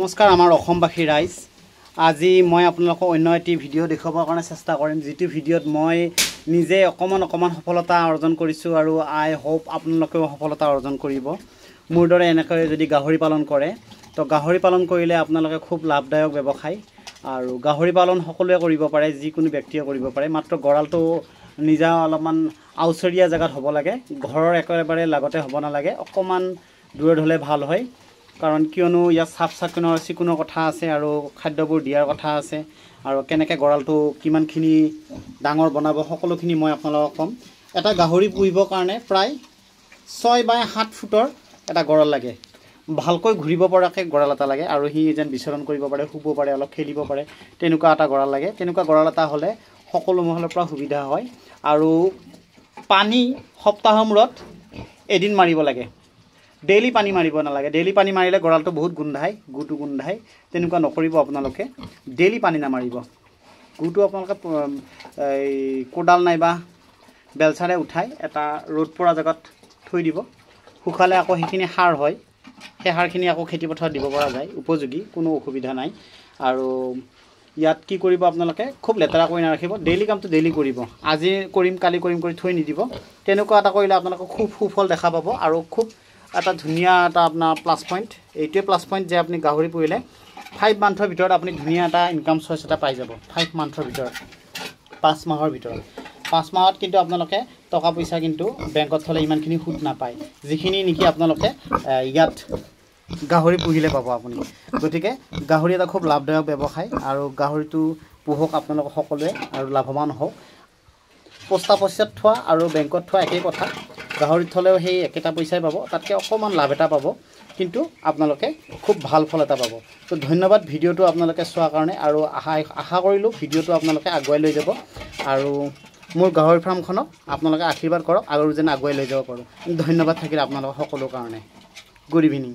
নমস্কাৰ আমাৰ অসমবাসী ৰাইজ আজি মই আপোনালোকক অন্য এটি ভিডিঅ' দেখুৱাবৰ কাৰণে চেষ্টা কৰিম যিটো ভিডিঅ'ত মই নিজে অকমান সফলতা অৰ্জন কৰিছোঁ আৰু আই হোপ আপোনালোকেও সফলতা অৰ্জন কৰিব মোৰ দৰে এনেকৈ যদি গাহৰি পালন কৰে তো গাহৰি পালন কৰিলে আপোনালোকে খুব লাভদায়ক ব্যৱসায় আৰু গাহৰি পালন সকলোৱে কৰিব পাৰে যিকোনো ব্যক্তিয়ে কৰিব পাৰে মাত্ৰ গড়ালটো নিজা অলপমান আউচৰীয়া জায়গাত হ'ব লাগে ঘৰৰ একেবাৰে লাগতে হ'ব নালাগে অকমান দূৰত হ'লে ভাল হয় কাৰণ কিয়নো ইয়াত সাফ চিকুণৰ কথা আছে আৰু খাদ্যবোৰ দিয়াৰ কথা আছে আৰু কেনেকৈ গড়ালটো কিমানখিনি ডাঙৰ বনাব সকলোখিনি মই আপোনালোকক ক'ম এটা গাহৰি পুহিবৰ কাৰণে প্ৰায় 6 বাই 7 ফুটৰ এটা গড়াল লাগে ভালকৈ ঘূৰিব পৰাকৈ গড়াল এটা লাগে আৰু সি যেন বিচৰণ কৰিব পাৰে শুব পাৰে অলপ খেলিব পাৰে তেনেকুৱা এটা গড়াল লাগে তেনেকুৱা গড়াল এটা হ'লে সকলো মহলৰ পৰা সুবিধা হয় আৰু পানী সপ্তাহৰ মূৰত এদিন মাৰিব লাগে ডেইলি পানী মাৰিব নালাগে ডেইলি পানী মাৰিলে গড়ালটো বহুত গোন্ধায় গুটো গোন্ধায় তেনেকুৱা নকৰিব আপোনালোকে ডেইলি পানী নামাৰিব গুটো আপোনালোকে এই কোডাল নাইবা বেলচাৰে উঠাই এটা ৰ'দ পৰা জায়গাত থৈ দিব শুকালে আকৌ সেইখিনি সাৰ হয় সেই সাৰখিনি আকৌ খেতি পথাৰত দিব পৰা যায় উপযোগী কোনো অসুবিধা নাই আৰু ইয়াত কি কৰিব আপোনালোকে খুব লেতেৰা কৰি নাৰাখিব ডেইলি কামটো ডেইলি কৰিব আজি কৰিম কালি কৰিম কৰি থৈ নিদিব তেনেকুৱা এটা কৰিলে আপোনালোকে খুব সুফল দেখা পাব আৰু খুব এটা ধুনীয়া এটা আপোনাৰ প্লাছ পইণ্ট এইটোৱে প্লাছ পইণ্ট যে আপুনি গাহৰি পুহিলে 5 মান্থৰ ভিতৰত আপুনি ধুনীয়া এটা ইনকাম চ'ৰ্চ এটা পাই যাব 5 মান্থৰ ভিতৰত 5 মাহৰ ভিতৰত 5 মাহত কিন্তু আপোনালোকে টকা পইচা কিন্তু বেংকত থ'লে ইমানখিনি সুদ নাপায় যিখিনি নেকি আপোনালোকে ইয়াত গাহৰি পুহিলে পাব আপুনি গতিকে গাহৰি এটা খুব লাভদায়ক ব্যৱসায় আৰু গাহৰিটো পুহক আপোনালোক সকলোৱে আৰু লাভৱান হওক পোষ্টা পইচাত থোৱা আৰু বেংকত থোৱা একেই কথা গাহৰিত থ'লেও সেই একেটা পইচাই পাব তাতকৈ অকণমান লাভ এটা পাব কিন্তু আপোনালোকে খুব ভাল ফল এটা পাব তো ধন্যবাদ ভিডিঅ'টো আপোনালোকে চোৱাৰ কাৰণে আৰু আশা কৰিলোঁ ভিডিঅ'টো আপোনালোকে আগুৱাই লৈ যাব আৰু মোৰ গাহৰি ফাৰ্মখনক আপোনালোকে আশীৰ্বাদ কৰক আৰু যেন আগুৱাই লৈ যাব পাৰোঁ ধন্যবাদ থাকিল আপোনালোক সকলোৰ কাৰণে গুড ইভিনিং